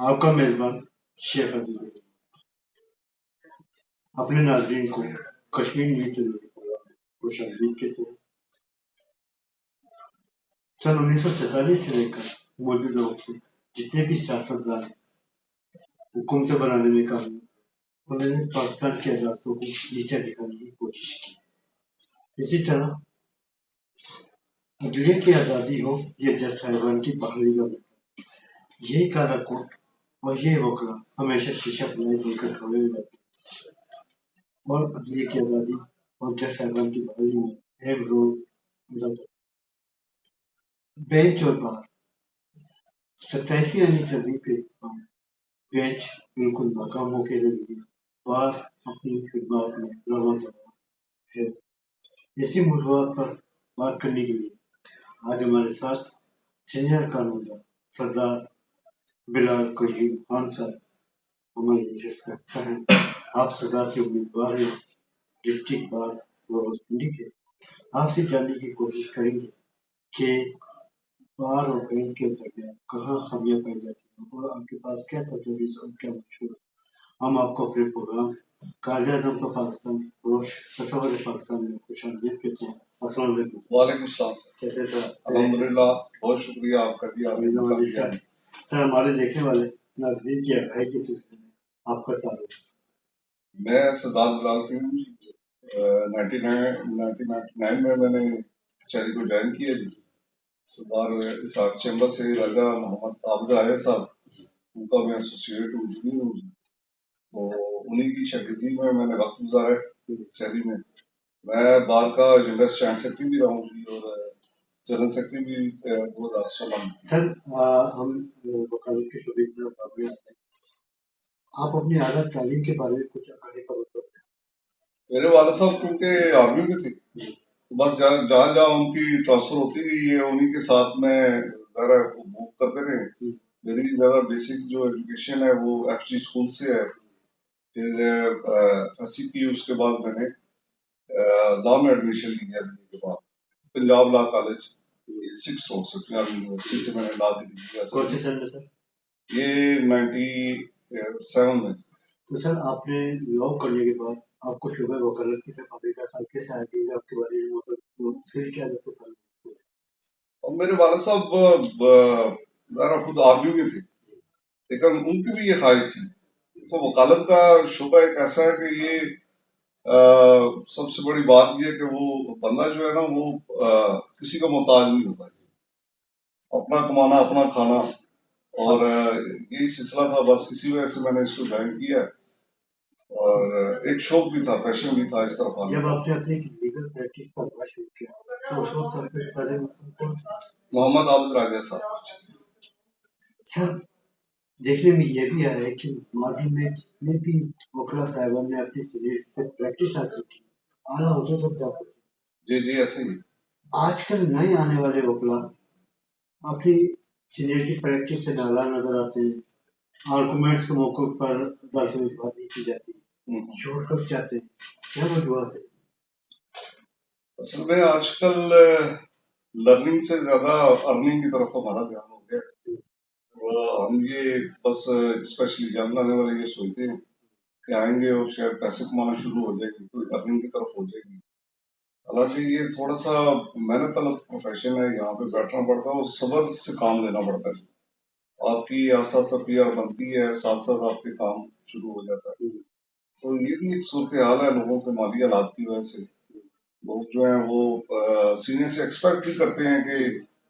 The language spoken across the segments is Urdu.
آپ کا میزبان شیخ عزیز اپنے ناظرین کو کشمیر نیوز چینل خوش آمدید کہتے ہیں۔ سن 1947 سے لے کر موجودہ وقت تک جتنے بھی سیاستدان حکومتیں بنانے میں کامیاب انہوں نے پاکستان کی عدالتوں کو نیچا دکھانے کی کوشش کی۔ اسی طرح عدلیہ کی آزادی ہو یا جج صاحبان کی بحالی کا یہی کالا کوٹ اور یہ وکلا ہمیشہ شیشہ بنائے بن کر کھڑے ہو جاتے اور عدلیہ کی آزادی اور جج صاحبان کی بحالی میں اہم رول ادا کرتے۔ بینچ اور بار 27ویں آئینی ترمیم کے بعد بینچ بالکل ناکام ہو کے رہ گئی، بار اپنی خدمات میں رواں ہے۔ اسی موضوعات پر بات کرنے کے لیے آج ہمارے ساتھ سینئر قانون دان سردار بلال قیوم خان صاحب ہماری نشست کا حصہ ہیں۔ آپ صدارت کے امیدوار ہیں ڈسٹرکٹ بار راولپنڈی کے۔ آپ سے جاننے کی کوشش کریں گے کہ بار اور بینچ کے درمیان کہاں خامیاں پائی جاتی ہیں اور آپ کے پاس کیا تجاویز اور کیا مشورہ۔ ہم آپ کو اپنے پروگرام قائد اعظم کا پاکستان اور تصور پاکستان میں خوش آمدید کہتے ہیں۔ السلام علیکم۔ وعلیکم السلام سر۔ کیسے سر؟ الحمدللہ، بہت شکریہ آپ کا بھی۔ سر ہمارے دیکھنے والے ناظرین کی رہائی کے سلسلے میں آپ کا تعارف۔ میں سردار بلال قیوم 1999 میں نے کچہری کو جوائن کیا جی۔ سردار اسحاق چیمبر سے راجہ محمد عابد راجہ صاحب ان کا میں ایسوسیٹ انجینئر ہوں، تو انہیں کی شاگردی میں نے وقت گزارا ہے کچہری میں۔ میں بار کا یونگسٹ چائلڈ سیکرٹری بھی رہا ہوں جی، اور جنرل سیکرٹری بھی 2016 میں۔ سر ہم وکالت کے شعبے کی طرف آتے ہیں، آپ اپنی اعلیٰ تعلیم کے بارے میں کچھ آگے پر بتائیں۔ میرے والد صاحب کیونکہ آرمی میں تھے، بس جہاں جہاں ان کی ٹرانسفر ہوتی گئی ہے انہیں کے ساتھ میں ذرا موو کرتے رہے۔ میری زیادہ بیسک جو ایجوکیشن ہے وہ ایف جی اسکول سے ہے، پھر ایس سی کی، اس کے بعد میں نے لا میں ایڈمیشن لیا کے بعد پنجاب لا کالج 6 روڈ سے پنجاب یونیورسٹی سے میں نے لا کی ڈگری حاصل کی۔ یہ 97 میں۔ تو سر آپ نے لا کرنے کے بعد آپ کو شعبہ وکالت کی طرف آنے کا خیال کیسے آیا کہ آپ کے بارے میں پھر کیا رسے پڑ؟ اور میرے والد صاحب ذرا خود آرمی میں تھے، لیکن ان کی بھی یہ خواہش تھی۔ تو وکالت کا شعبہ ایک ایسا ہے کہ یہ سب سے بڑی بات یہ ہے کہ وہ بندہ جو ہے نا وہ کسی کا محتاج نہیں ہوتا، اپنا کمانا اپنا کھانا، اور یہی سلسلہ تھا۔ بس اسی وجہ سے میں نے اس کو جوائن کیا، اور ایک شوق بھی تھا، پیشن بھی تھا اس طرف آنے۔ جب آپ نے اپنی لیگل پریکٹس کرنا شروع کیا تو اس وقت محمد عابد راجہ صاحب۔ سر دیکھنے میں یہ بھی آیا ہے کہ ماضی میں جتنے بھی وکلا صاحبان نے اپنی پریکٹس حاصل کی اعلیٰ عہدوں تک جا کر، جی جی ایسے ہی آج کل نئے آنے والے وکلا اپنی سینئر کی پریکٹس سے نالا نظر آتے ہیں، آرگومنٹس کے موقع پر عدالت میں بات نہیں کی جاتی، شارٹ کٹ چاہتے ہیں، کیا وجوہات ہے؟ اصل میں آج کل لرننگ سے زیادہ ارننگ کی طرف ہمارا دھیان ہو گیا۔ ہم یہ بس اسپیشلی جان آنے والے یہ سوچتے ہیں کہ آئیں گے اور شاید پیسے کمانا شروع ہو جائے گی، کوئی ارننگ کی طرف ہو جائے گی۔ حالانکہ یہ تھوڑا سا محنت طلب پروفیشن ہے، یہاں پہ بیٹھنا پڑتا ہے اور صبر سے کام لینا پڑتا ہے۔ آپ کی آسا سا پی آر بنتی ہے، ساتھ ساتھ آپ کے کام شروع ہو جاتا ہے۔ تو یہ بھی ایک صورتحال ہے لوگوں کے مالی حالات کی وجہ سے۔ لوگ جو ہیں وہ سینئر سے ایکسپیکٹ بھی کرتے ہیں کہ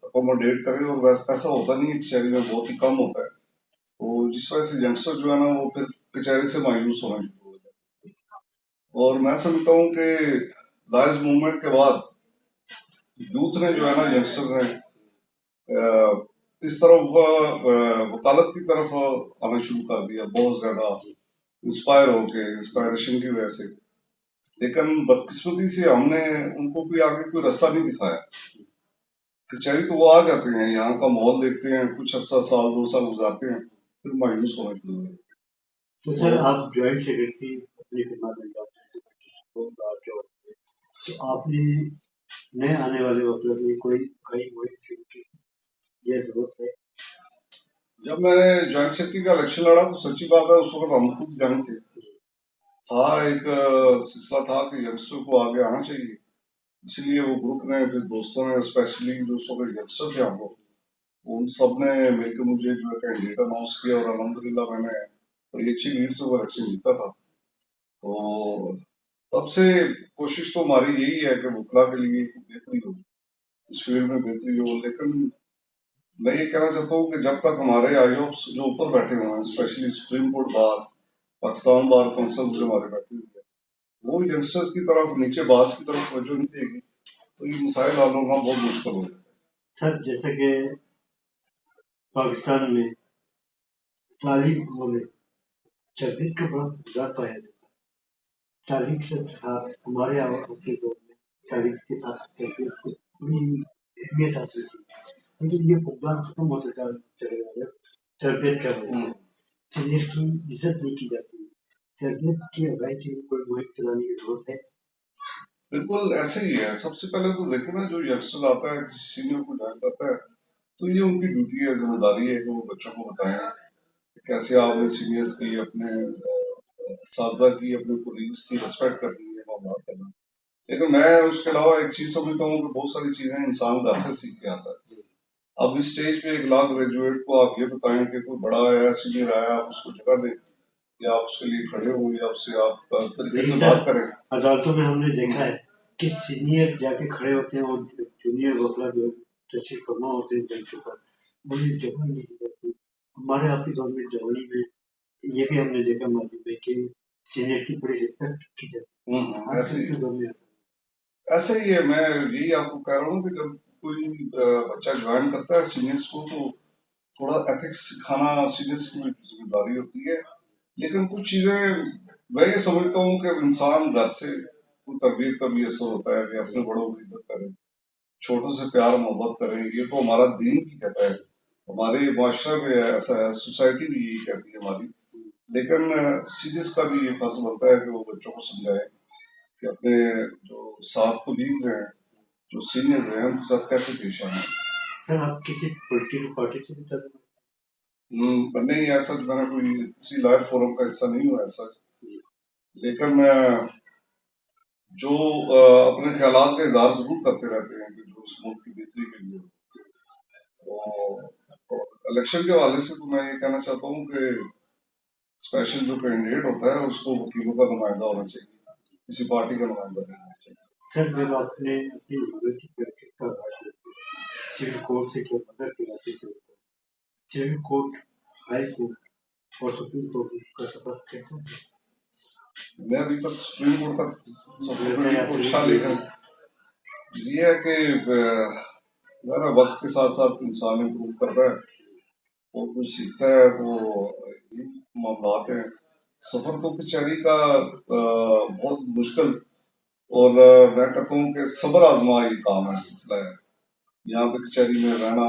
اکوموڈیٹ کریں، اور ویسا ایسا ہوتا نہیں ہے، کچہری میں بہت ہی کم ہوتا ہے۔ تو جس وجہ سے ینگسٹر جو ہے نا وہ پھر کچہری سے مایوس ہونا شروع ہو جاتا ہے۔ اور میں سمجھتا ہوں کہ لائز موومنٹ کے بعد یوتھ نے جو ہے نا، ینگسٹر نے اس طرف وکالت کی طرف آنا شروع کر دیا، بہت زیادہ انسپائر ہو کے، انسپائریشن کی وجہ سے۔ لیکن بدقسمتی سے ہم نے ان کو بھی آگے کوئی رستہ نہیں دکھایا۔ کچہری تو وہ آ جاتے ہیں، یہاں کا ماحول دیکھتے ہیں، کچھ عرصہ سال 2 سال گزارتے ہیں، پھر مایوس ہونا شروع ہو جاتے ہیں۔ تو سر آپ جوائنٹ سیکرٹری اپنی خدمات انجام دیتے ہیں، تو آپ نے نئے آنے والے وکلا کے لیے کوئی مہم شروع کی؟ یہ ضرورت ہے جب میں نے جوائنٹ سیکرٹری کا الیکشن لڑا تو سچی بات ہے اس وقت ہم خود جنگ تھے، تھا ایک سلسلہ تھا کہ ینگسٹر کو آگے آنا چاہیے، اس لیے وہ گروپ نے پھر دوستوں نے اسپیشلی جو اس وقت ینگسٹر تھے ہم لوگ، ان سب نے مل کے مجھے جو ہے کینڈیڈیٹ اناؤنس کیا اور الحمدللہ میں نے بڑی اچھی لیڈ سے وہ الیکشن جیتا تھا۔ تو تب سے کوشش تو ہماری یہی ہے کہ وکلا کے لیے بہتری ہو، اس فیلڈ میں بہتری ہو، لیکن میں یہ کہنا چاہتا ہوں کہ جب تک ہمارے آئی اوپس جو اوپر بیٹھے ہوئے ہیں specially supreme court bar, Pakistan bar council جو ہمارے بیٹھے ہوئے ہیں، وہ ینگسٹرز کی طرف نیچے باز کی طرف توجہ نہیں دے گی تو یہ مسائل حل ہونا بہت مشکل ہو جائے گا۔ سر جیسے کہ پاکستان میں تعلیم میں تربیت کا بڑا زیادہ پایا جاتا ہے، تعلیم کے ساتھ ہمارے آپ کے دور میں تعلیم کے ساتھ تربیت کو بڑی اہمیت حاصل کی، لیکن یہ فقدان ختم ہوتا چلے جا رہا ہے تربیت کا وجہ سے سینئر کی عزت نہیں کی جاتی، تربیت کی افزائی کے لیے کوئی مہم چلانے کی ضرورت ہے۔ بالکل ایسے ہی ہے، سب سے پہلے تو دیکھیں نا، جو ینگسٹر آتا ہے کسی سینئر کو جوائن کرتا ہے تو یہ ان کی ڈیوٹی ہے، ذمہ داری ہے کہ وہ بچوں کو بتائیں کہ کیسے آپ نے سینئرس کی، اپنے اساتذہ کی، اپنے کولیگس کی ریسپیکٹ کرنی ہے، معاملات کرنا۔ لیکن میں اس کے علاوہ ایک چیز سمجھتا ہوں کہ بہت ساری چیزیں انسان گھر سے سیکھ کے آتا ہے۔ اب اس سٹیج پہ ایک لا گریجویٹ کو آپ یہ بتائیں کہ کوئی بڑا آیا، سینئر آیا، آپ اس کو جگہ دیں یا آپ اس کے لیے کھڑے ہوں یا اس سے آپ طریقے سے بات کریں۔ عدالتوں میں ہم نے دیکھا ہے کہ سینئر جا کے کھڑے ہوتے ہیں اور جونیئر وکلا جو تشریف فرما ہوتے ہیں بینچوں پر، انہیں جگہ نہیں دی جاتی۔ ہمارے آپ کے دور میں جوانی میں یہ بھی ہم نے دیکھا ماضی میں کہ سینئر کی بڑی ریسپیکٹ کی جاتی ہے۔ ایسے ہی ہے، میں یہی آپ کو کہہ رہا ہوں کہ جب کوئی بچہ جوائن کرتا ہے سینئرس کو تو تھوڑا ایتھکس سکھانا سینئرس کی ذمہ داری ہوتی ہے، لیکن کچھ چیزیں میں یہ سمجھتا ہوں کہ انسان گھر سے کوئی تربیت کا بھی اثر ہوتا ہے کہ اپنے بڑوں کی عزت کرے، چھوٹوں سے پیار محبت کرے، یہ تو ہمارا دین بھی کہتا ہے، ہمارے معاشرہ میں ایسا ہے، سوسائٹی بھی یہی کہتی ہے ہماری، لیکن سینئرس کا بھی یہ فرض بنتا ہے کہ وہ بچوں کو سمجھائے کہ اپنے جو ساتھ کولیگز ہیں، جو سینئرز ہیں، ان کے ساتھ کیسے پیش آنا ہے۔ سر آپ کسی پولیٹیکل پارٹی سے بھی تعلق نہیں، ایسا میں نے کوئی کسی لائر فورم کا حصہ نہیں ہوا ایسا، لیکن میں جو اپنے خیالات کا اظہار ضرور کرتے رہتے ہیں کہ جو اس ملک کی بہتری کے لیے تو الیکشن کے حوالے سے تو میں یہ کہنا چاہتا ہوں کہ اسپیشل جو کینڈیڈیٹ ہوتا ہے اس کو وکیلوں کا نمائندہ ہونا چاہیے، کسی پارٹی کا نمائندہ نہیں ہونا چاہیے۔ سر جب آپ نے اپنی لیگل کی پریکٹس کا آغاز کیا، سول کورٹ سے کیا مدر کے علاقے سے سول کورٹ، ہائی کورٹ اور سپریم کورٹ کا سفر کیسا ہے؟ میں ابھی تک سپریم کورٹ تک سفر میں نہیں پہنچا، لیکن یہ ہے کہ وقت کے ساتھ ساتھ انسان امپروو کرتا ہے، بہت کچھ سیکھتا ہے، تو یہ معاملات ہیں۔ سفر تو کچہری کا بہت مشکل اور میں کہتا ہوں کہ صبر آزمائی کام ہے، سلسلہ ہے یہاں پہ کچہری میں رہنا،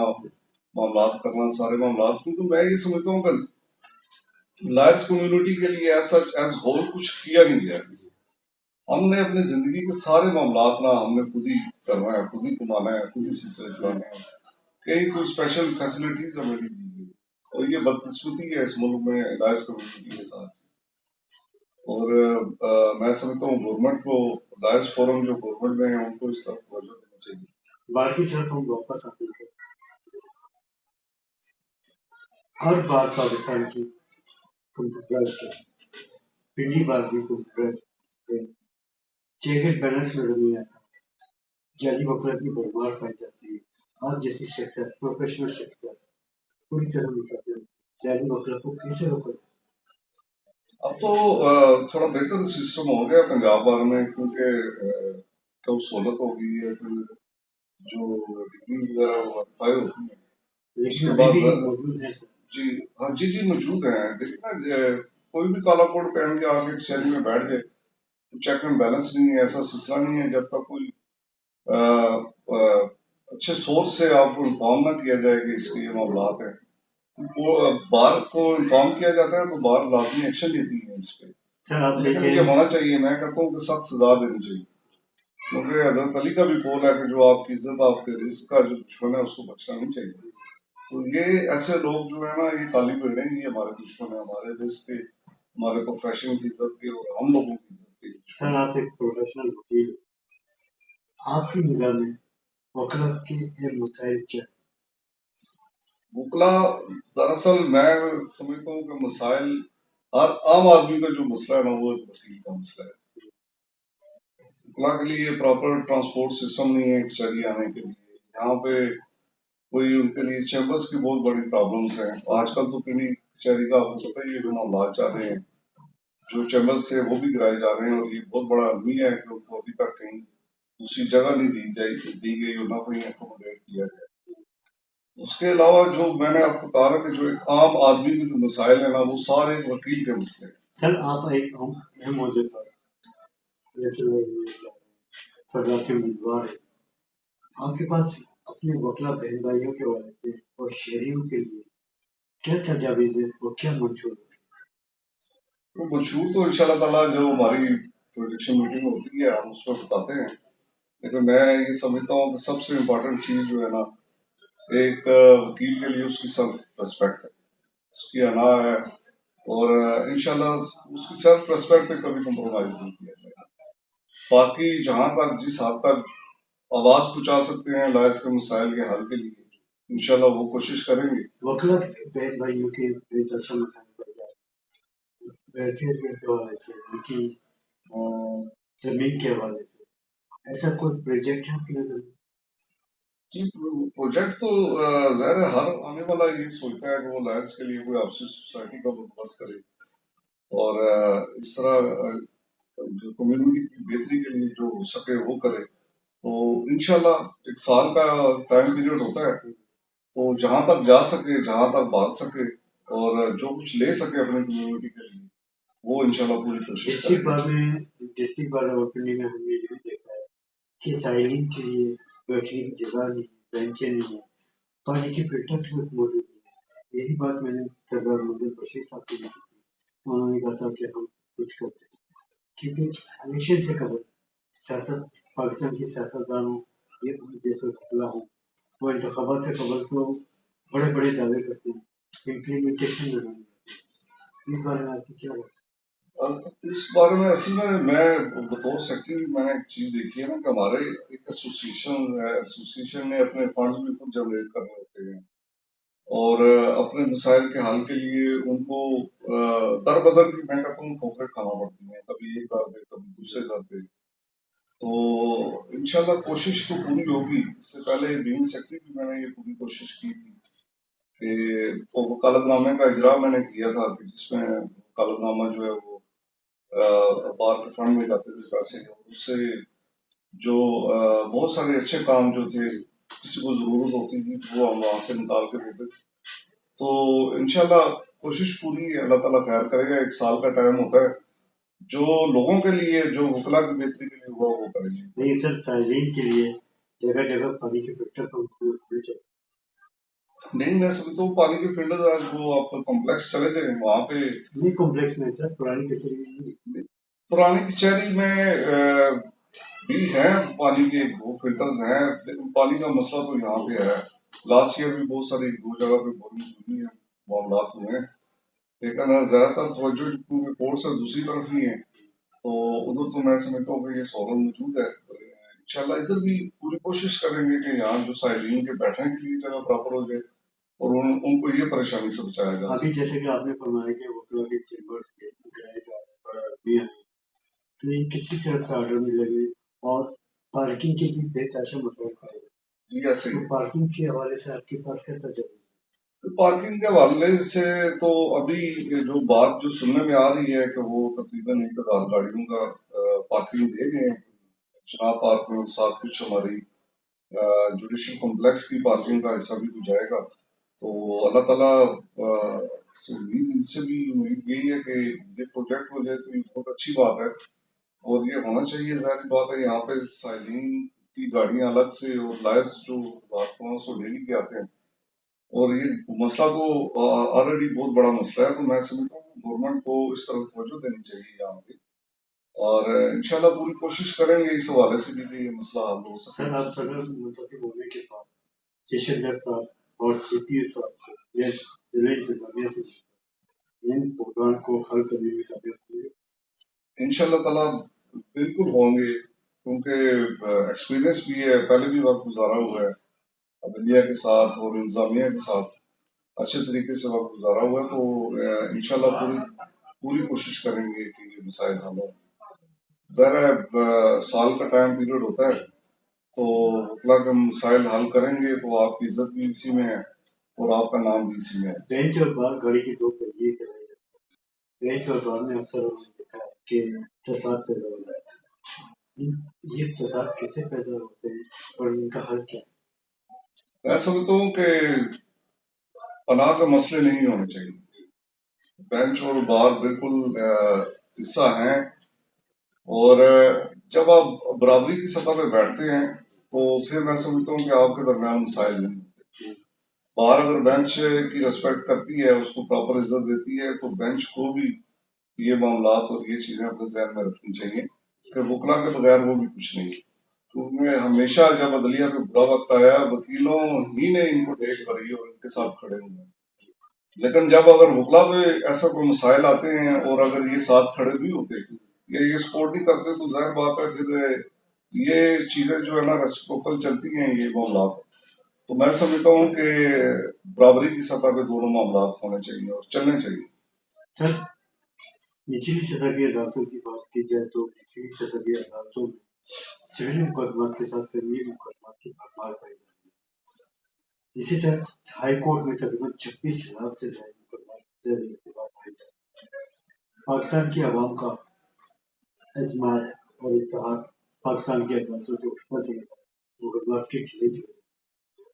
معاملات کرنا، سارے معاملات، کیونکہ میں یہ سمجھتا ہوں کہ لائرس کمیونٹی کے لیے ایز ہول کچھ کیا نہیں گیا، ہم نے اپنی زندگی کے سارے معاملات نہ ہم نے خود ہی کرنا ہے، خود ہی کمانا ہے، خود ہی سلسلے چلانے ہیں، کئی کوئی اسپیشل فیسلٹیز ہمیں نہیں دی گئی، اور یہ بدقسمتی ہے اس ملک میں لائرس کمیونٹی کے ساتھ۔ اور میں سمجھتا ہوں گورنمنٹ کو لائرس فورم جو گورنمنٹ میں ہیں ان کو اس طرف توجہ دینا چاہیے۔ باقی طرف ہم واپس آتے ہیں، ہر بار پاکستان کی کمپیوٹرائز پنڈی بار بھی کمپیوٹرائز چیک اینڈ بیلنس نظر نہیں آتا، جعلی وکلا کی برمار پائی جاتی ہے، آپ جیسی شخصیت پروفیشنل شخصیت پوری طرح متاثر جعلی وکلا کو کیسے روکا جائے؟ اب تو تھوڑا بہتر سسٹم ہو گیا پنجاب بار میں، کیونکہ کب سہولت ہو گئی ہے، پھر جو ڈگری وغیرہ ویریفائی ہوتی ہے اس کے بعد جی ہاں جی موجود ہیں۔ دیکھیں نا، کوئی بھی کالا کوٹ پہن کے آگے کچہری میں بیٹھ جائے، چیک اینڈ بیلنس نہیں ہے، ایسا سلسلہ نہیں ہے جب تک کوئی اچھے سورس سے آپ کو انفارم نہ کیا جائے کہ اس کے یہ معاملات ہیں، بار کو انفارم کیا جاتا ہے تو بار لازمی ایکشن لیتی ہے اس پہ، لیکن یہ ہونا چاہیے، میں کہتا ہوں کہ سخت سزا دینی چاہیے، کیونکہ حضرت علی کا بھی قول ہے کہ جو آپ کی عزت، آپ کے رزق کا جو دشمن ہے اس کو بخشنا نہیں چاہیے۔ تو یہ ایسے لوگ جو ہے نا یہ کالی بھیڑیں یہ ہمارے دشمن ہیں، ہمارے رزق کے، ہمارے پروفیشن کی عزت کے اور ہم لوگوں کی عزت کے دشمن سر آپ ایک پروفیشنل وکیل ہیں، آپ کی نگاہ میں وکلا کے اہم مسائل کیا ہیں؟ وکلا دراصل میں سمجھتا ہوں کہ مسائل ہر عام آدمی کا جو مسئلہ ہے نا وہ ایک وکیل کا مسئلہ ہے۔ وکلا کے لیے پراپر ٹرانسپورٹ سسٹم نہیں ہے کچہری آنے کے لیے، یہاں پہ کوئی ان کے لیے چیمبرس کی بہت بڑی پرابلمس ہیں۔ آج کل تو پنی کچہری کا آپ کو پتہ ہی ہے جو معاملات چل رہے ہیں، جو چیمبرس تھے وہ بھی گرائے جا رہے ہیں، اور یہ بہت بڑا المیہ ہے کہ ان کو ابھی تک کہیں دوسری جگہ نہیں دی گئی اور نہ کہیں اکوموڈیٹ کیا گیا۔ اس کے علاوہ جو میں نے آپ کو کہا کہ جو ایک عام آدمی کے جو مسائل ہیں نا وہ سارے ایک وکیل کے مسئلے ہیں۔ سر آپ ایک اہم موضوع پر الیکشن لڑنے جا رہے ہیں، صدارتی امیدوار ہیں، آپ کے پاس اپنے وکلا بہن بھائیوں کے والے سے اور شہریوں کے لیے کیا تجاویز ہیں اور کیا منشور ہے؟ وہ مشہور تو ان شاء اللہ تعالیٰ جو ہماری پروڈکشن میٹنگ ہوتی ہے ہم اس میں بتاتے ہیں، لیکن میں یہ سمجھتا ہوں کہ سب سے امپورٹنٹ چیز جو ہے نا ایک وکیل کے لیے اس کی سیلف ریسپیکٹ ہے، اس کی انا ہے، اور انشاءاللہ اس کی سیلف ریسپیکٹ پہ کبھی کمپرومائز نہیں کیا جائے گا۔ باقی جہاں تک جس حد تک آواز پہنچا سکتے ہیں لائز کے مسائل کے حل کے لیے انشاءاللہ وہ کوشش کریں گے۔ وکلا بہن بھائیوں کے بے ترشا مسائل پر ویلفیئر کے حوالے سے، ان کی زمین کے حوالے سے ایسا کوئی پروجیکٹ ہے آپ کی نظر میں؟ جی پروجیکٹ تو ظاہر ہے ہر آنے والا یہ سوچتا ہے کہ وہ لائز کے لیے کوئی آپسی سوسائٹی کا بندوبست کرے اور اس طرح جو کمیونٹی کی بہتری کے لیے جو ہو سکے وہ کرے۔ تو انشاءاللہ ایک سال کا ٹائم پیریڈ ہوتا ہے، تو جہاں تک جا سکے، جہاں تک بھاگ سکے اور جو کچھ لے سکے اپنی کمیونٹی کے لیے وہ انشاءاللہ پوری کوشش کریں گے۔ ڈسٹرکٹ بار آف اوپننگ میں ہم نے یہ بھی دیکھا ہے کہ سائلنگ کے لیے بیٹھنے کی جگہ نہیں ہے، بینچیں نہیں ہیں، پانی کے فلٹرس بھی موجود نہیں ہیں۔ یہی بات میں نے سردار محمد بشیر صاحب سے بھی کی تھی، انہوں نے کہا تھا کہ ہم کچھ کرتے ہیں، کیونکہ الیکشن سے قبل سیاست، پاکستان کی سیاستدانوں یہ جیسے وکلا ہوں وہ انتخابات سے قبل تو بڑے بڑے دعوے کرتے ہیں، امپلیمنٹیشن میں نہیں آتی۔ اس بارے میں آپ کی کیا بات ہے؟ اس بارے میں اصل میں بطور سیکٹری میں نے ایک چیز دیکھی ہے نا کہ ہمارے ایک ایسوسیشن ہے، ایسوسیشن نے اپنے فنڈز بھی خود جنریٹ کرنے ہوتے ہیں اور اپنے مسائل کے حل کے لیے ان کو در بدر کی میں کہتا ہوں ٹھوکریں کھانا پڑتی ہیں، کبھی ایک در پہ کبھی دوسرے در پہ۔ تو انشاءاللہ کوشش تو پوری ہوگی۔ اس سے پہلے بینگ سیکٹری بھی میں نے یہ پوری کوشش کی تھی کہ وکالت نامے کا اجرا میں نے کیا تھا کہ جس میں وکالت نامہ جو ہے وہ بار کے فنڈ میں جاتے تھے پیسے، اور اس سے جو بہت سارے اچھے کام جو تھے کسی کو ضرورت ہوتی تھی تو وہ ہم وہاں سے نکال کے دیتے تھے۔ تو انشاءاللہ کوشش پوری ہے، اللہ تعالیٰ خیر کرے گا۔ ایک سال کا ٹائم ہوتا ہے، جو لوگوں کے لیے جو وکلا کی بہتری کے لیے ہوا وہ کریں گے۔ نہیں سر، سائلنگ کے لیے جگہ جگہ پانی کے فلٹر تو کھلے چاہیے۔ نہیں میں سمجھتا ہوں پانی کے فلٹر آج وہ آپ کمپلیکس چلے جائیں وہاں پہ، نہیں کمپلیکس میں سر، پرانی کچہری میں نہیں۔ پرانی کچہری میں بھی ہیں پانی کے وہ فلٹرز ہیں، لیکن پانی کا مسئلہ تو یہاں پہ ہے۔ لاسٹ ایئر بھی بہت ساری دو جگہ پہ بورنگ ہوئی ہیں، معاملات ہوئے ہیں، لیکن زیادہ تر توجہ کیونکہ کورٹ سے دوسری طرف ہی ہے تو ادھر تو میں سمجھتا ہوں کہ یہ سہولت موجود ہے۔ انشاءاللہ ادھر بھی پوری کوشش کریں گے کہ یہاں جو سائلین کے بیٹھنے کے لیے جگہ پراپر ہو جائے اور ان کو یہ پریشانی سے بچایا جا ابھی سکے۔ جیسے کہ آپ نے فرمایا کہ وکلا کے چیمبرز کے گرائے جا رہے ہیں، تو یہ کسی طرح کا آرڈر نہیں لگے اور پارکنگ کے بھی بے تحاشا مسائل پائے گئے، جی ایسے ہی تو پارکنگ کے حوالے سے آپ کے پاس کیا تجربہ ہے؟ پارکنگ کے حوالے سے تو ابھی جو بات جو سننے میں آ رہی ہے کہ وہ تقریباً 1000 گاڑیوں کا پارکنگ دے گئے ہیں جناب پارک میں، ساتھ کچھ ہماری جوڈیشل کمپلیکس کی پارکنگ کا حصہ بھی ہو جائے گا۔ تو اللہ تعالیٰ سے امید ان سے بھی امید یہی ہے کہ یہ پروجیکٹ ہو جائے تو یہ بہت اچھی بات ہے اور یہ ہونا چاہیے۔ ظاہر بات ہے یہاں پہ سائلین کی گاڑیاں الگ سے اور لائس جو 1500 ڈیلی کے آتے ہیں، اور یہ مسئلہ تو آلریڈی بہت بڑا مسئلہ ہے، تو میں سمجھتا ہوں گورنمنٹ کو اس طرف توجہ دینی چاہیے یہاں پہ، اور انشاءاللہ پوری کوشش کریں گے اس حوالے سے بھی کہ یہ مسئلہ حل ہو سکے۔ سر آپ صدر منتخب ہونے کے بعد کشن در صاحب اور CPU صاحب سے یہ ضلع انتظامیہ سے ان بحران کو حل کرنے میں کامیاب ہوئے؟ انشاءاللہ تعالیٰ بالکل ہوں گے، کیونکہ ایکسپیرئنس بھی ہے، پہلے بھی وقت گزارا ہوا ہے عدلیہ کے ساتھ اور انتظامیہ کے ساتھ اچھے طریقے سے وقت گزارا ہوا ہے، تو انشاءاللہ پوری کوشش کریں گے کہ یہ مسائل حل ہوں۔ ظاہر ہے سال کا ٹائم پیریڈ ہوتا ہے، تو وکلا کے مسائل حل کریں گے تو آپ کی عزت بھی اسی میں ہے اور آپ کا نام بھی اسی میں ہے۔ بینچ اور بار گاڑی کے دو پہیے کرائی جاتے ہیں۔ بینچ اور بار میں اکثر ہم نے دیکھا ہے کہ فساد پیدا ہو رہا ہے۔ یہ فساد کیسے پیدا ہوتے ہیں اور ان کا حل کیا ہے؟ میں سمجھتا ہوں کہ پناہ کے مسئلے نہیں ہونے چاہیے، بینچ اور بار بالکل حصہ ہیں، اور جب آپ برابری کی سطح پہ بیٹھتے ہیں تو پھر میں سمجھتا ہوں کہ آپ کے درمیان مسائل نہیں ہوتے۔ بار اگر بینچ کی ریسپیکٹ کرتی ہے، اس کو پراپر عزت دیتی ہے، تو بینچ کو بھی یہ معاملات اور یہ چیزیں اپنے ذہن میں رکھنی چاہیے کہ وکلا کے بغیر وہ بھی کچھ نہیں۔ کیونکہ ہمیشہ جب عدلیہ پہ برا وقت آیا، وکیلوں ہی نے ان کو ڈیک بھری اور ان کے ساتھ کھڑے ہوئے ہیں، لیکن جب اگر وکلا پہ ایسا کوئی مسائل آتے ہیں اور اگر یہ ساتھ کھڑے بھی ہوتے یا یہ سپورٹ نہیں کرتے، تو ظاہر بات ہے پھر یہ چیزیں جو ہے نا ریسپروکل چلتی ہیں یہ معاملات۔ تو میں سمجھتا ہوں کہ برابری کی سطح پہ دونوں معاملات ہونے چاہیے اور چلنے چاہیے۔ سر، نچلی سطحی عدالتوں کی بات کی جائے تو نچلی سطحی عدالتوں میں سول مقدمات کے ساتھ فیملی مقدمات کی بھرمار پائی جاتی ہے۔ اسی طرح ہائی کورٹ میں تقریباً 26,000 سے زائد مقدمات زیر التوا پائے جاتے ہیں۔ پاکستان کی عوام کا اعتماد اور اتحاد پاکستان کی عدالتوں کے عصمت مقدمات کے کھلے ہوئے،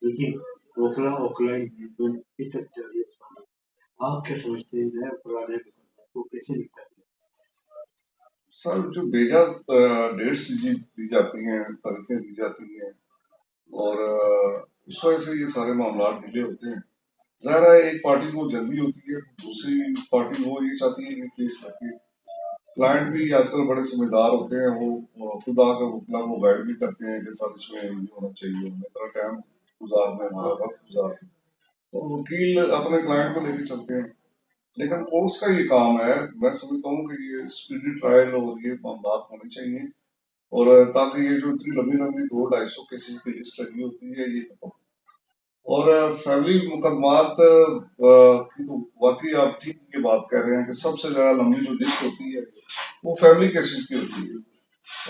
لیکن وکلا انگیجمنٹ ابھی تک جاری ہے۔ آپ کیا سمجھتے ہیں نئے پرانے مقدمات کو کیسے نپٹا دیا؟ سر، جو بیجا ڈیٹس دی جاتی ہیں، تاریخیں دی جاتی ہیں، اور اس وجہ سے یہ سارے معاملات ڈیلے ہوتے ہیں۔ ظاہر ہے ایک پارٹی کو جلدی ہوتی ہے، دوسری پارٹی وہ یہ چاہتی ہے کہ کیس رکھے۔ کلائنٹ بھی آج کل بڑے سمجھدار ہوتے ہیں، وہ خود آ کر وکلا کو گائیڈ بھی کرتے ہیں کہ سر اس میں یہ ہونا چاہیے، ہمیں اتنا ٹائم گزارنا ہے، ہمارا وقت گزارنا ہے، تو وکیل اپنے کلائنٹ کو لے کے چلتے ہیں۔ لیکن کورس کا یہ کام ہے، میں سمجھتا ہوں کہ یہ اسپیڈی ٹرائل اور یہ معاملات ہونے چاہیے، اور تاکہ یہ جو اتنی لمبی 200-250 کیسز کی لسٹ لگی ہوتی ہے یہ ختم ہو۔ اور فیملی مقدمات کی تو واقعی آپ ٹھیک یہ بات کہہ رہے ہیں کہ سب سے زیادہ لمبی جو لسٹ ہوتی ہے وہ فیملی کیسز کی ہوتی ہے۔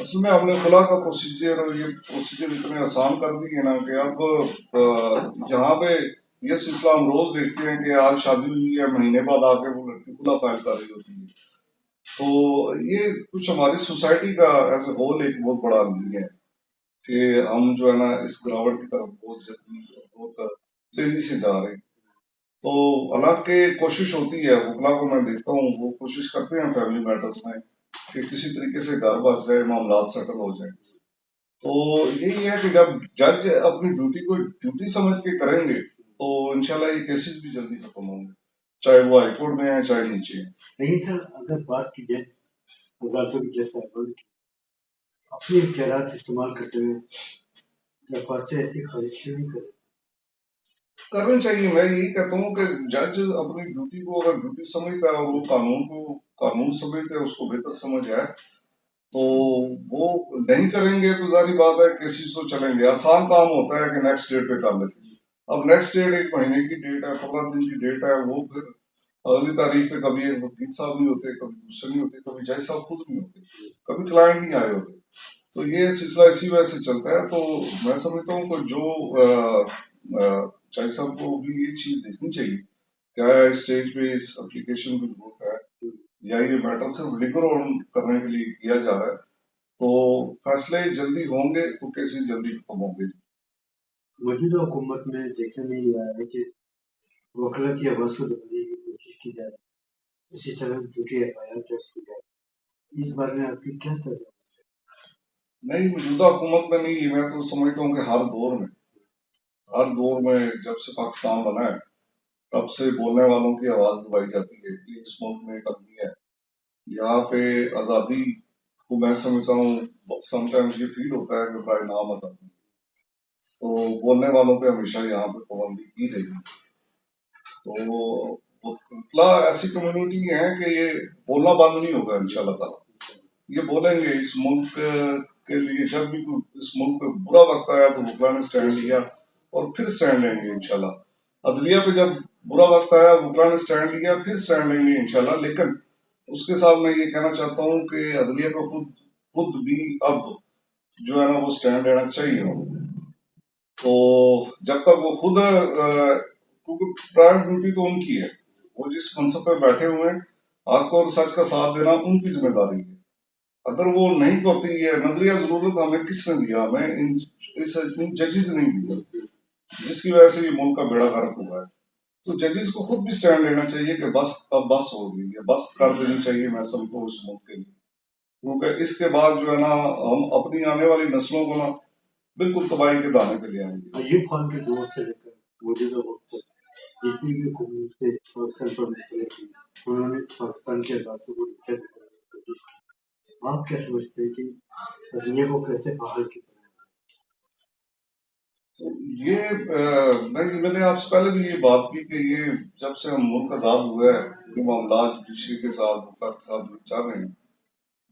اصل میں ہم نے خلا کا پروسیجر اور یہ پروسیجر اتنے آسان کر دیے نا کہ اب جہاں پہ یہ سلسلہ ہم روز دیکھتے ہیں کہ آج شادی ہوئی ہے، مہینے بعد آ کے وہ لڑکی خلا فائل کر رہی ہوتی ہے، تو یہ کچھ ہماری سوسائٹی کا ایز اے ہول ایک بہت بڑا المیہ ہے کہ ہم جو ہے نا اس گراوٹ کی طرف بہت جلدی اور بہت تیزی سے جا رہے ہیں۔ تو حالانکہ کوشش ہوتی ہے، وکلا کو میں دیکھتا ہوں وہ کوشش کرتے ہیں فیملی میٹرز میں کہ کسی طریقے سے گھر بس جائے، معاملات سیٹل ہو جائیں۔ تو یہی ہے کہ جب جج اپنی ڈیوٹی کو ڈیوٹی سمجھ کے کریں گے تو انشاءاللہ یہ کیسز بھی جلدی ختم ہوں گے، چاہے وہ ہائی کورٹ میں ہیں چاہے نیچے ہیں۔ لیکن سر، اگر بات کی جائے عدالتوں کی جیسے اپنے اختیارات استعمال کرتے ہوئے درخواستیں ایسی خارج کیوں نہیں کرتے؟ کرنا چاہیے۔ میں یہی کہتا ہوں کہ جج اپنی ڈیوٹی کو اگر ڈیوٹی سمجھتا ہے اور وہ قانون سمجھتے ہے، اس کو بہتر سمجھ ہے، تو وہ نہیں کریں گے تو ظاہری بات ہے کیسز تو چلیں گے۔ آسان کام ہوتا ہے کہ نیکسٹ ڈیٹ پہ کر لیتے ہیں۔ اب نیکسٹ ڈیٹ ایک مہینے کی ڈیٹ ہے، 15 دن کی ڈیٹ ہے، وہ پھر اگلی تاریخ پہ کبھی ایک وکیل صاحب نہیں ہوتے، کبھی دوسرے نہیں ہوتے، کبھی جج صاحب خود نہیں ہوتے، کبھی کلائنٹ نہیں آئے ہوتے، تو یہ سلسلہ اسی وجہ سے چلتا ہے۔ تو میں سمجھتا ہوں کہ جو جج صاحب کو بھی یہ چیز دیکھنی چاہیے کیا اسٹیج پہ اس اپلیکیشن کی ضرورت ہے یا یہ میٹر صرف لنگر آن کرنے کے لیے کیا جا رہا ہے، تو فیصلے جلدی ہوں گے تو کیسز جلدی ختم ہوں گے۔ موجودہ حکومت میں دیکھنے میں یہ آیا ہے کہ وکلا کی آواز کو دبانے کی کوشش کی جائے، اسی طرح جھوٹی FIR درج کی جائے، اس بارے میں آپ کی کیا تجربہ؟ نہیں، موجودہ حکومت میں نہیں، میں تو سمجھتا ہوں کہ ہر دور میں جب سے پاکستان بنا ہے تب سے بولنے والوں کی آواز دبائی جاتی ہے۔ یہ اس ملک میں ایک المیہ ہے۔ یہاں پہ آزادی کو میں سمجھتا ہوں سم ٹائمز یہ فیل ہوتا ہے کہ برائے نام آزادی، تو بولنے والوں پہ ہمیشہ یہاں پہ پابندی کی رہی ہے. تو مطلع ایسی کمیونٹی ہے کہ یہ بولنا بند نہیں ہوگا انشاءاللہ تعالیٰ. یہ بولیں گے اس ملک کے لیے. جب بھی اس ملک پہ برا وقت آیا تو وکلا نے سٹینڈ لیا اور پھر سٹینڈ لیں گے انشاءاللہ. عدلیہ پہ جب برا وقت آیا وکلا نے سٹینڈ لیا پھر سٹینڈ لیں گے انشاءاللہ. لیکن اس کے ساتھ میں یہ کہنا چاہتا ہوں کہ عدلیہ کو خود بھی اب جو ہے نا وہ سٹینڈ لینا چاہیے. تو جب تک وہ خود کیونکہ پرائم ڈیوٹی تو ان کی ہے، وہ جس منصب پہ بیٹھے ہوئے ہیں حق اور سچ کا ساتھ دینا ان کی ذمہ داری ہے. اگر وہ نہیں کرتی ہے، نظریہ ضرورت ہمیں کس نے دیا؟ ہمیں ان ججز نے دیا جس کی وجہ سے یہ ملک کا بیڑا غرق ہوا ہے. تو ججز کو خود بھی سٹینڈ لینا چاہیے کہ بس اب بس ہو گئی ہے، بس کر دینی چاہیے میں سمجھتا ہوں اس ملک کے لیے. کیونکہ اس کے بعد جو ہے نا ہم اپنی آنے والی نسلوں کو نا بالکل تباہی کے دانے پہ لے آئیں گے. ایوب خان کے دور سے لے کر موجودہ وقت تک جتنی بھی قومیں پاکستان پر مختلف تھی انہوں نے پاکستان کے آزادی کو لکھا دکھانے کی کوشش کی. آپ کیا سمجھتے ہیں کہ عدلیہ کو کیسے بحال کیا؟ یہ میں نے آپ سے پہلے بھی یہ بات کی کہ یہ جب سے ہم ملک آزاد ہوا ہے یہ معاملات جوڈیشری کے ساتھ وکلا کے ساتھ چل رہے ہیں.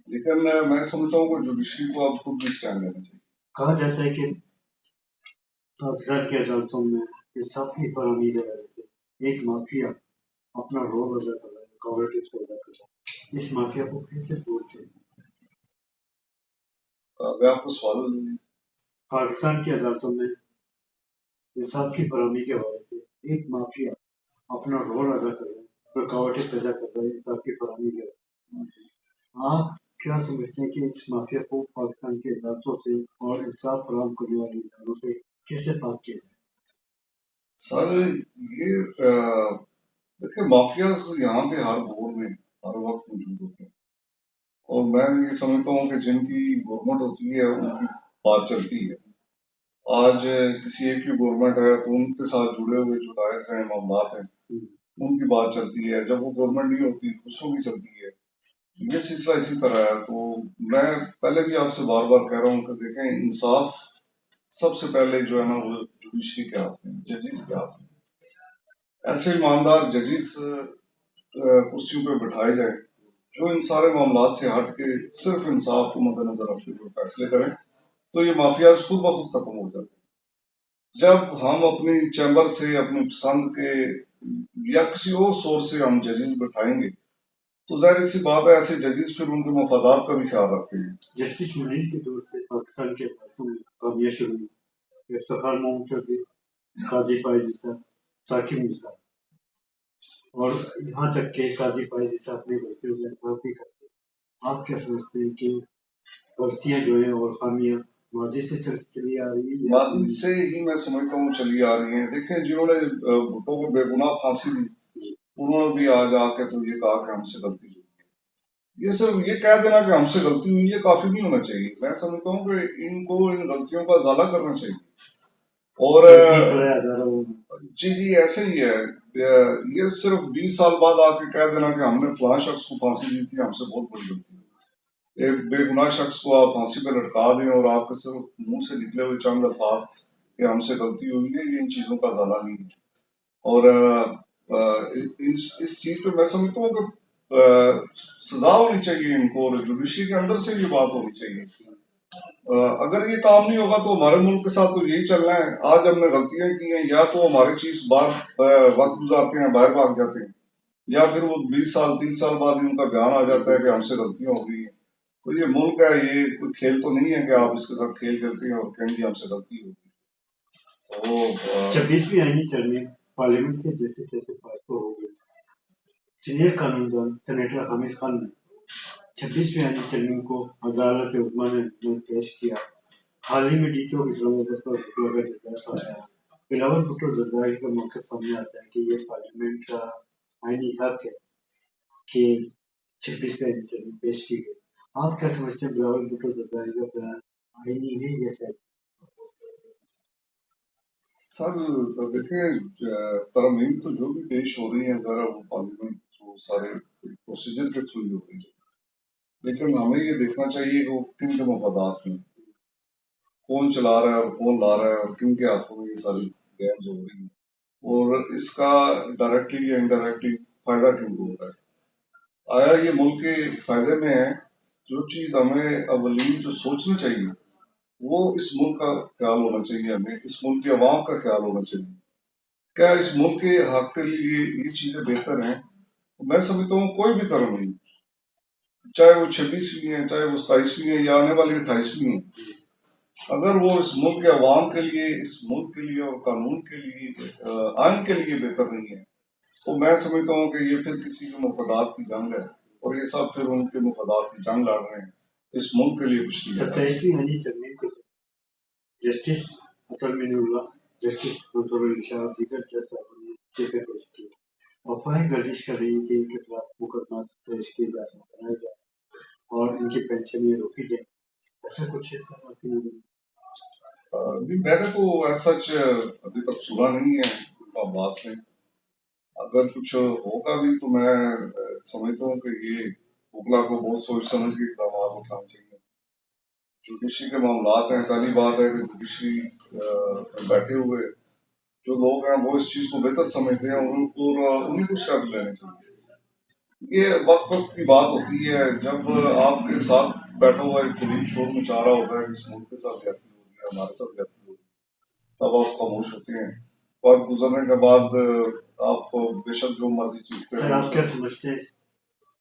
لیکن میں سمجھتا ہوں کہ جوڈیشری کو اب خود بھی سٹینڈ لینا چاہیے. کہا جاتا ہے کہ پاکستان کی عدالتوں میں انصافی فراہمی کی وجہ سے ایک مافیا اپنا رول ادا کر رہا ہے، کوارٹرز کو ادا کر رہا ہے. اس مافیا کو کیسے دور کیا؟ میں آپ کو سوال پاکستان کی عدالتوں میں انصاف کی فراہمی کی وجہ سے ایک مافیا اپنا رول ادا کر رہا ہے، رکاوٹیں پیدا کر رہا ہے انصاف کی فراہمی کی وجہ سے. آپ کیا سمجھتے ہیں کہ اس مافیا کو پاکستان کی عدالتوں سے اور انصاف فراہم کرنے والی اداروں سے کیسے پاک کیا جائے؟ سر یہ دیکھیں مافیاز یہاں پہ ہر دور میں ہر وقت موجود ہوتے ہیں اور میں یہ سمجھتا ہوں کہ جن کی گورنمنٹ ہوتی ہے ان کی بات چلتی ہے. آج کسی ایک کی گورنمنٹ ہے تو ان کے ساتھ جڑے ہوئے جو رائز ہیں معاملات ہیں ان کی بات چلتی ہے. جب وہ گورنمنٹ نہیں ہوتی دوسروں کی چلتی ہے. یہ سلسلہ اسی طرح ہے. تو میں پہلے بھی آپ سے بار بار کہہ رہا ہوں کہ دیکھیں انصاف سب سے پہلے جو ہے نا وہ جوڈیشری کے ہاتھ میں، ججز کے ہاتھ میں. ایسے ایماندار ججز کرسیوں پہ بٹھائے جائیں جو ان سارے معاملات سے ہٹ کے صرف انصاف کو مد نظر رکھتے ہوئے فیصلے کریں تو یہ مافیاز خود بخود ختم ہو جاتے ہیں. جب ہم اپنی چیمبر سے اپنی پسند کے یا کسی اور سورس سے ہم ججز بٹھائیں گے تو ظاہر سی بات ہے ایسے ججز پھر ان کے مفادات کا بھی خیال رکھتے ہیں. جسٹس منیر کے دور سے پاکستان کے عدالتوں میں قاضیاں شروع ہوئی. افتخار محمود چودھری، قاضی فائز عیسیٰ، ثاقب مرزا، اور یہاں تک کہ قاضی فائز عیسیٰ اپنی غلطیوں کا اعتراف بھی کرتے ہیں. آپ کیا سمجھتے ہیں کہ غلطیاں جو ہیں اور خامیاں ماضی سے چلی آ رہی ہیں؟ ماضی سے ہی میں سمجھتا ہوں چلی آ رہی ہیں. دیکھیں جنہوں نے بھٹو کو بے گناہ پھانسی دی انہوں نے بھی آج آ کے تو یہ کہا کہ ہم سے غلطی ہوئی. یہ صرف یہ کہہ دینا کہ ہم سے غلطی ہوئی یہ کافی نہیں ہونا چاہیے. میں سمجھتا ہوں کہ ان کو ان غلطیوں کا ازالہ کرنا چاہیے. اور جی ایسے ہی ہے. یہ صرف 20 سال بعد آ کے کہہ دینا کہ ہم نے فلاں شخص کو پھانسی دی تھی ہم سے بہت بڑی غلطی ہے. ایک بے گناہ شخص کو آپ پھانسی پہ لٹکا دیں اور آپ کے صرف منہ سے نکلے ہوئے چند الفاظ کہ ہم سے غلطی ہوئی ہے یہ ان چیزوں کا ازالہ نہیں ہے. اور اس چیز پہ میں سمجھتا ہوں کہ سزا ہونی چاہیے ان کو اور جوڈیشری کے اندر سے یہ بات ہونی چاہیے. اگر یہ کام نہیں ہوگا تو ہمارے ملک کے ساتھ تو یہی چلنا ہے. آج ہم نے غلطیاں کی ہیں یا تو ہمارے چیز باہر وقت گزارتے ہیں باہر بھاگ جاتے ہیں یا پھر وہ 20 سال 30 سال بعد ان کا بیان آ جاتا ہے کہ ہم سے غلطیاں ہو گئی ہیں. تو یہ ملک ہے یہ کوئی کھیل تو نہیں ہے کہ آپ اس کے ساتھ کھیل کرتے ہیں اور کہیں گے ہم سے غلطی ہوگی. تو 26ویں آئینی ترمیم پارلیمنٹ سے جیسے جیسے پاس ہو گئی. سینئر قانون دان سینیٹر حامد خان نے 26ویں آئینی ترمیم کو عدالت عظمیٰ میں پیش کیا. حال ہی میں ڈیچو اسلام آباد پر بھٹو کا جرگہ آیا. بلاول بھٹو زرداری کا موقف سامنے آتا ہے کہ یہ پارلیمنٹ کا آئینی حق ہے کہ 26ویں آئینی ترمیم پیش کی گئی. آپ کیا سمجھتے ہیں بلاول بھٹو زرداری کا بیان آئینی ہے یا سیاسی؟ سر دیکھیں ترمیم تو جو بھی پیش ہو رہی ہیں ذرا وہ پارلیمنٹ جو سارے پروسیجر کے تھرو ہی ہو رہی ہے. لیکن ہمیں یہ دیکھنا چاہیے کہ وہ کن کے مفادات میں. کون چلا رہا ہے اور کون لا رہا ہے اور کن کے ہاتھوں میں یہ ساری گیمز ہو رہی ہیں، اور اس کا ڈائریکٹلی یا انڈائریکٹلی فائدہ کن کو ہوتا ہے؟ آیا یہ ملک کے فائدے میں ہے؟ جو چیز ہمیں اولین جو سوچنا چاہیے وہ اس ملک کا خیال ہونا چاہیے، ہمیں اس ملک کی عوام کا خیال ہونا چاہیے، کیا اس ملک کے حق کے لیے یہ چیزیں بہتر ہیں؟ میں سمجھتا ہوں کوئی بھی طرح نہیں، چاہے وہ 26ویں ہے، چاہے وہ 27ویں ہے، یا آنے والی 28ویں ہے، اگر وہ اس ملک کے عوام کے لیے، اس ملک کے لیے اور قانون کے لیے، آئین کے لیے بہتر نہیں ہے، تو میں سمجھتا ہوں کہ یہ پھر کسی کے مفادات کی جنگ ہے، اور یہ سب پھر ان کے مفادات کی جنگ لڑ رہے ہیں، اس ملک کے لیے کچھ نہیں ہے۔ 27ویں آئینی ترمیم کو جسٹس اطہر منی اللہ، جسٹس منصور علی شاہ اور دیگر جج صاحبان نے پیپر پیش کیے۔ افواہیں گردش کر رہی ہیں کہ ان کے خلاف مقدمات پیش کیے جا رہے ہیں، بنائے جا رہے ہیں اور ان کی پینشنیں روکی جائیں، ایسا کچھ اس کا آپ کی نظر میں؟ میں نے تو ایسا ابھی تک سنا نہیں ہے بات میں، اگر کچھ ہوگا بھی تو میں سمجھتا ہوں کہ یہ وکلا کو بہت سوچ سمجھ کے اقدامات اٹھانے چاہیے۔ جوڈیشری کے معاملات ہیں، پہلی بات ہے کہ جوڈیشری بیٹھے ہوئے جو لوگ ہیں وہ اس چیز کو بہتر سمجھتے ہیں، اور انہیں کو اسٹیپ لینے چاہیے۔ یہ وقت وقت کی بات ہوتی ہے، جب آپ کے ساتھ بیٹھا ہوا ایک قریب شور مچا رہا ہوتا ہے کہ اس ملک کے ساتھ زیادتی ہو رہی ہے، ہمارے ساتھ زیادتی ہو رہی ہے، تب آپ خاموش ہوتے ہیں۔ وقت گزرنے کے بعد آپ بے شک جو مرضی چیختے سر رہیں۔ آپ کیا سمجھتے ہیں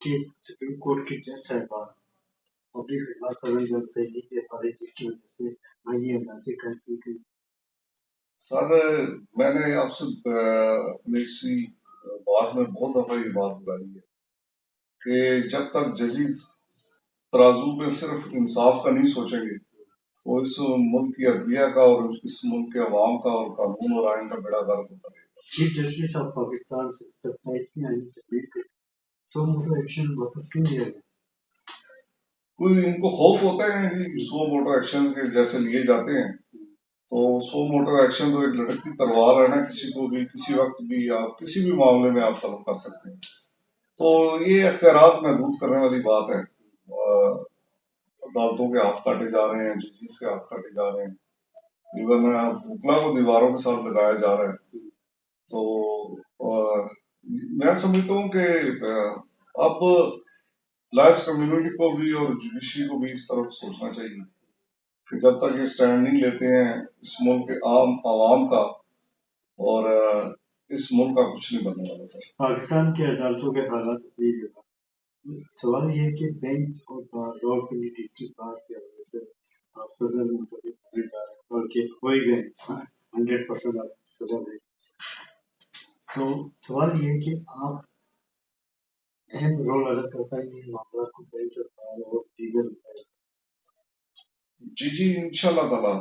کہ سپریم کورٹ کے جج صاحبان اپنی خدمات سرانجام تحریک کے فارغ جس کی وجہ سے آئینی اندازے قائم کی گئی؟ سر میں نے آپ سے اپنی اسی بات میں بہت دفعہ یہ بات بتائی ہے کہ جب تک ججز ترازو میں صرف انصاف کا نہیں سوچیں گے تو اس ملک کی عدلیہ کا اور اس ملک کے عوام کا اور قانون اور آئین کا بیڑا غرق ہوتا رہے گا۔ چیف جسٹس آف پاکستان سے 27ویں آئینی ترمیم کے سو موٹو ایکشن واپس کیوں لیا گیا؟ کوئی ان کو خوف ہوتا ہے کہ 100 موٹو ایکشن کے جیسے لیے جاتے ہیں، تو 100 موٹو ایکشن تو ایک لٹکتی تلوار ہے نا، کسی کو بھی کسی وقت بھی آپ کسی بھی معاملے میں آپ طلب کر سکتے ہیں، تو یہ اختیارات محدود کرنے والی بات ہے۔ عدالتوں کے ہاتھ کاٹے جا رہے ہیں، ججز کے ہاتھ کاٹے جا رہے ہیں، ایون وکلا کو دیواروں کے ساتھ لگایا جا رہا ہے، تو میں سمجھتا ہوں کہ اب لائس کمیونٹی کو بھی اور جوڈیشری کو بھی اس طرف سوچنا چاہیے کہ جب تک یہ سٹینڈ نہیں لیتے ہیں اس ملک کے عام عوام کا اور اس ملک کا کچھ نہیں بننے والا۔ سر پاکستان کی عدالتوں کے حالات اپنی جگہ، سوال یہ ہے کہ بینچ اور راولپنڈی ڈسٹرکٹ بار کے حوالے سے آپ سزا میں متعلق ہونے جا رہے ہیں اور کہ ہو ہی گئے 100% آپ سزا دیں، تو سوال یہ ہے کہ آپ اہم رول ادا کر پائیں گے ان معاملات کو بینچ اور بار اور دیگر جی انشاءاللہ تعالیٰ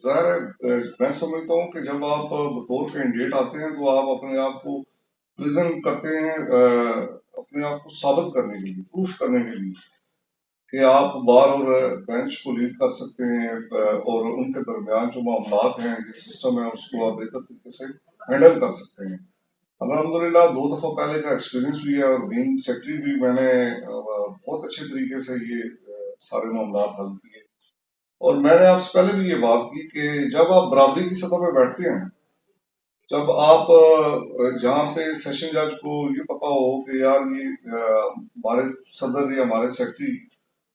ظاہر ہے، میں سمجھتا ہوں کہ جب آپ بطور کینڈیڈیٹ آتے ہیں تو آپ اپنے آپ کو پریزنٹ کرتے ہیں اپنے آپ کو ثابت کرنے کے لیے، پروف کرنے کے لیے کہ آپ بار اور بینچ کو لیڈ کر سکتے ہیں، اور ان کے درمیان جو معاملات ہیں، جو سسٹم ہے، اس کو آپ بہتر طریقے سے ہینڈل کر سکتے ہیں۔ الحمدللہ 2 دفعہ پہلے کا ایکسپیرینس بھی ہے، اور بینگ سیکٹری بھی میں نے بہت اچھے طریقے سے یہ سارے معاملات حل کیے، اور میں نے آپ سے پہلے بھی یہ بات کی کہ جب آپ برابری کی سطح پہ بیٹھتے ہیں، جب آپ جہاں پہ سیشن جج کو یہ پتا ہو کہ یار یہ ہمارے صدر یا ہمارے سیکرٹری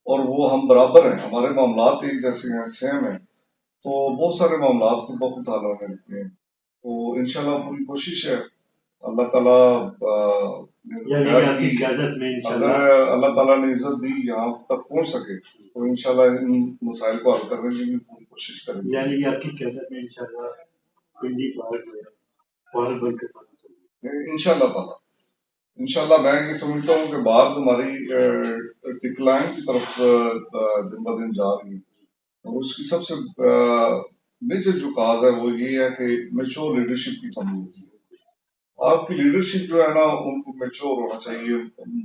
اور وہ ہم برابر ہیں، ہمارے معاملات ایک جیسے ہیں، سیم ہیں، تو بہت سارے معاملات کو بخود حل ہونے لگتے ہیں۔ تو انشاءاللہ پوری کوشش ہے، اللہ تعالیٰ یعنی خیر آپ کی کی، قیادت میں اگر انشاءاللہ اللہ تعالیٰ نے عزت دی یہاں تک پہنچ سکے تو انشاءاللہ ان مسائل کو حل کرنے کی بھی پوری کوشش کریں گے۔ یعنی آپ کی قیادت میں انشاءاللہ پنڈی بار جو ہے فوراً بن کے ساتھ چلے انشاءاللہ تعالیٰ، انشاءاللہ میں یہ سمجھتا ہوں کہ بعض ہماری ڈکلائن کی طرف دن بہ دن جا رہی ہے، اور اس کی سب سے میجر جو کاز ہے وہ یہ ہے کہ میچور لیڈرشپ کی کمی ہوتی ہے۔ آپ کی لیڈرشپ جو ہے نا، ان کو میچور ہونا چاہیے،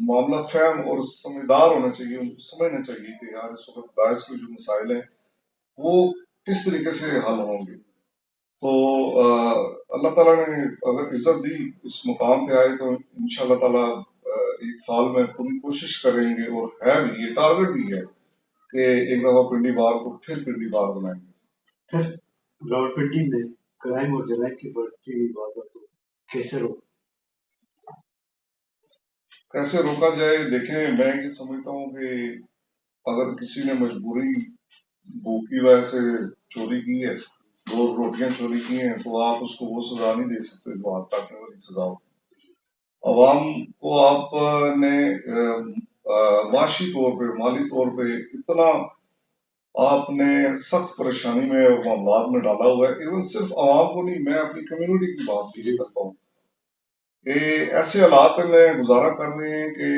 معاملہ فہم اور سمجھدار ہونا چاہیے، ان کو سمجھنا چاہیے کہ یار اس وقت باعث کے جو مسائل ہیں وہ کس طریقے سے حل ہوں گے۔ تو اللہ تعالیٰ نے اگر عزت دی اس مقام پہ آئے تو انشاءاللہ تعالیٰ ایک سال میں پوری کوشش کریں گے، اور ہے بھی یہ ٹارگٹ بھی ہے کہ ایک دفعہ پنڈی بار کو پھر پنڈی بار بنائیں گے. سر راولپنڈی میں کرائم اور جرائم کی بڑھتی ہوئی واردات کو کیسے روکا جائے؟ دیکھیں، میں یہ سمجھتا ہوں کہ اگر کسی نے مجبوری بھوک کی وجہ سے چوری کی ہے، 2 روٹیاں چوری کی ہیں، تو آپ اس کو وہ سزا نہیں دے سکتے جو ہاتھ کاٹنے والی سزا ہوتی ہے. عوام کو آپ نے معاشی طور پہ، مالی طور پہ اتنا آپ نے سخت پریشانی میں اور معاملات میں ڈالا ہوا ہے. ایون صرف عوام کو نہیں، میں اپنی کمیونٹی کی بات بھی کرتا ہوں کہ ایسے حالات میں گزارا کر رہے ہیں کہ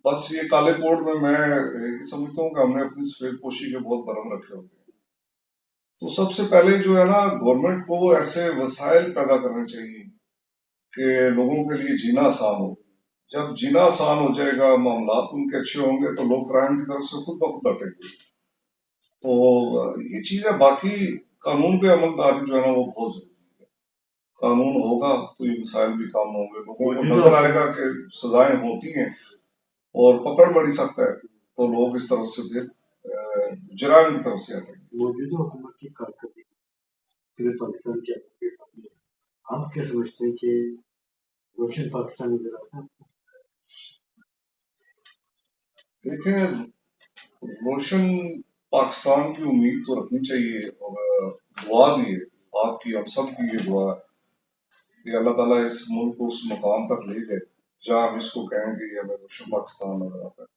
بس یہ کالے کوٹ میں یہ سمجھتا ہوں کہ ہم نے اپنی سفید پوشی کے بہت برم رکھے ہوتے ہیں. تو سب سے پہلے جو ہے نا، گورنمنٹ کو ایسے وسائل پیدا کرنے چاہیے کہ لوگوں کے لیے جینا آسان ہو. جب جینا آسان ہو جائے گا، معاملات ان کے اچھے ہوں گے، تو لوگ کرائم کی طرف سے خود بخود ہٹیں گے. تو یہ چیز ہے. باقی قانون پہ عمل داری جو ہے نا وہ بہت ضروری ہے. قانون ہوگا تو یہ مسائل بھی کام ہوں گے. لوگوں کو نظر آئے گا کہ سزائیں ہوتی ہیں اور پکڑ بڑی سخت ہے، تو لوگ اس طرف سے پھر جرائم کی طرف سے ہٹیں گے. موجودہ حکومت کی کارکردگی پورے پاکستان کے عوام کے سامنے آپ کیا سمجھتے ہیں کہ روشن پاکستان نظر آتا ہے؟ دیکھیں، روشن پاکستان کی امید تو رکھنی چاہیے، اور دعا بھی ہے آپ کی، ہم سب کی یہ دعا ہے کہ اللہ تعالیٰ اس ملک کو اس مقام تک لے جائے جہاں ہم اس کو کہیں گے یہ ہمیں روشن پاکستان نظر آتا ہے.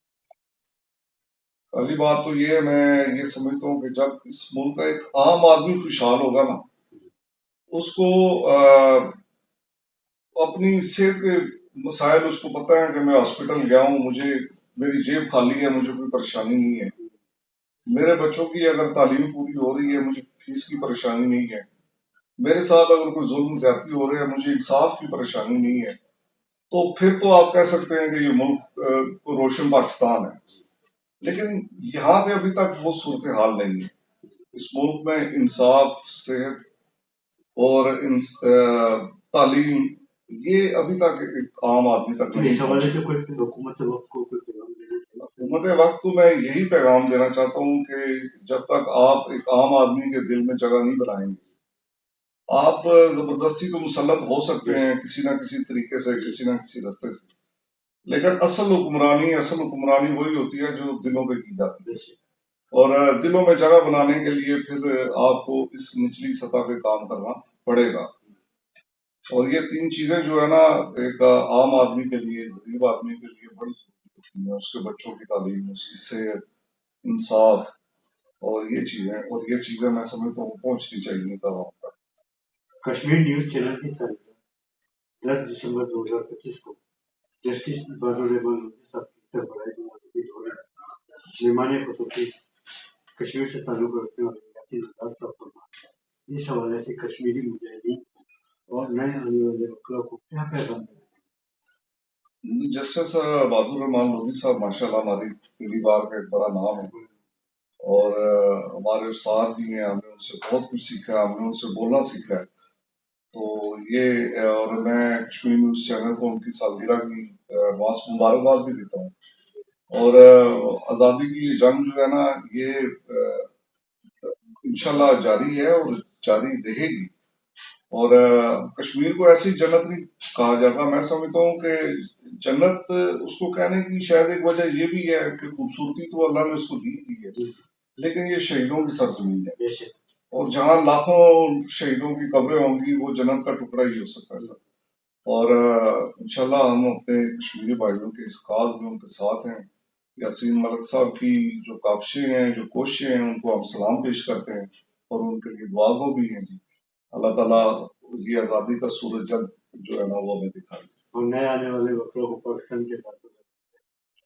پہلی بات تو یہ ہے، میں یہ سمجھتا ہوں کہ جب اس ملک کا ایک عام آدمی خوشحال ہوگا نا، اس کو اپنی صحت کے مسائل، اس کو پتہ ہے کہ میں ہاسپٹل گیا ہوں، مجھے میری جیب خالی ہے، مجھے کوئی پریشانی نہیں ہے. میرے بچوں کی اگر تعلیم پوری ہو رہی ہے، مجھے فیس کی پریشانی نہیں ہے. میرے ساتھ اگر کوئی ظلم زیادتی ہو رہا ہے، مجھے انصاف کی پریشانی نہیں ہے. تو پھر تو آپ کہہ سکتے ہیں کہ یہ ملک روشن پاکستان ہے. لیکن یہاں پہ ابھی تک وہ صورتحال نہیں ہے. اس ملک میں انصاف، صحت اور تعلیم، یہ ابھی تک ایک عام آدمی تک نہیں. اس حوالے سے کوئی حکومت وقت کو کوئی پیغام دینا چاہیے؟ حکومت وقت کو میں یہی پیغام دینا چاہتا ہوں کہ جب تک آپ ایک عام آدمی کے دل میں جگہ نہیں بنائیں گے، آپ زبردستی تو مسلط ہو سکتے ہیں کسی نہ کسی طریقے سے، کسی نہ کسی رستے سے، لیکن اصل حکمرانی وہی ہوتی ہے جو دلوں پہ کی جاتی ہے. اور دلوں میں جگہ بنانے کے لیے پھر آپ کو اس نچلی سطح پہ کام کرنا پڑے گا. اور یہ 3 چیزیں جو ہے نا، ایک عام آدمی کے لیے، غریب آدمی کے لیے بڑی ضروری ہوتی ہیں. اس کے بچوں کی تعلیم، اس کی صحت، انصاف، اور یہ چیزیں میں سمجھتا ہوں پہنچنی چاہیے عوام تک. کشمیر نیوز چینل کی سالگرہ 10 دسمبر 2025 کو جسٹس بادل الرحمان لودھی صاحب کی سربراہی میں موجودگی دوران مہمان خصوصی کشمیر سے تعلق رکھنے والے یاسین نواز صاحب فرمایا. اس حوالے سے کشمیری مجاہدین اور نئے آنے والے وکلا کو کیا پیغام دینا؟ جسٹس بادل الرحمان لودھی صاحب ماشاءاللہ ہماری پہلی بار کا ایک بڑا نام ہے، اور ہمارے استاد بھی ہیں. ہم نے ان سے بہت کچھ سیکھا، ہم نے ان سے بولنا سیکھا ہے. تو یہ اور میں کشمیر نیوز چینل کو ان کی سالگرہ کی مبارکباد بھی دیتا ہوں. اور آزادی کی جنگ جو ہے نا، یہ انشاءاللہ جاری ہے اور جاری رہے گی. اور کشمیر کو ایسی جنت نہیں کہا جاتا. میں سمجھتا ہوں کہ جنت اس کو کہنے کی شاید ایک وجہ یہ بھی ہے کہ خوبصورتی تو اللہ نے اس کو دی ہے، لیکن یہ شہیدوں کی سرزمین ہے، اور جہاں لاکھوں شہیدوں کی قبریں ہوں گی، وہ جنت کا ٹکڑا ہی ہو سکتا ہے سر. اور انشاءاللہ ہم اپنے کشمیری بھائیوں کے اس کاز میں ان کے ساتھ ہیں. یاسین ملک صاحب کی جو کاوشیں ہیں، جو کوششیں ہیں، ان کو ہم سلام پیش کرتے ہیں اور ان کے لیے دعا گو بھی ہیں. اللہ تعالیٰ یہ آزادی کا سورج جلد جو ہے نا وہ ہمیں دکھائے. اور نئے آنے والے وکلا کو پاکستان کے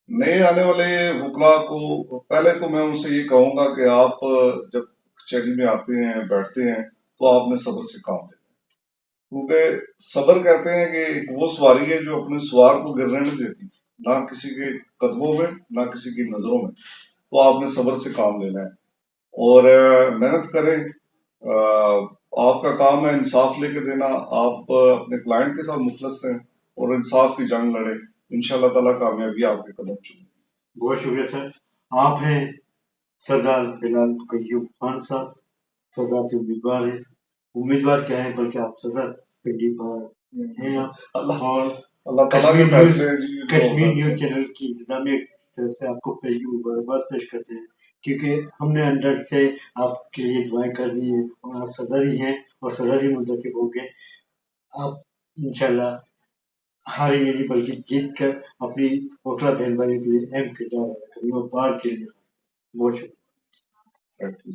نئے آنے والے وکلا کو پہلے تو میں ان سے یہ کہوں گا کہ آپ جب کچہری میں آتے ہیں، بیٹھتے ہیں، تو آپ نے صبر سے کام لینا ہے. کیونکہ صبر کہتے ہیں کہ وہ سواری ہے جو اپنے سوار کو گرنے نہیں دیتی، نہ کسی کے قدموں میں، نہ کسی کی نظروں میں. تو آپ نے صبر سے کام لینا ہے اور محنت کریں. آپ کا کام ہے انصاف لے کے دینا. آپ اپنے کلائنٹ کے ساتھ مخلص رہیں اور انصاف کی جنگ لڑیں. انشاءاللہ تعالیٰ کامیابی آپ کے قدم چومے. بہت شکریہ سر. آپ ہیں سردار بلال قیوم خان صاحب، صدر کے امیدوار ہیں. امیدوار کیا ہے بلکہ آپ صدر پنڈی پر ہیں آپ. اور اللہ تعالیٰ کے فیصلے ہیں جی. کشمیر نیوز چینل کی انتظامیہ کی طرف سے آپ کو پیشگی مبارکباد پیش کرتے ہیں، کیونکہ ہم نے اندر سے آپ کے لیے دعائیں کر دی ہیں اور آپ صدر ہی ہیں اور صدر ہی منتخب ہو گئے. آپ انشاءاللہ ہاریں گے نہیں بلکہ جیت کر اپنی وکلا بہن بھائیوں کے لیے اہم کردار ادا کریں گے اور بار کے لیے. بہت شکریہ.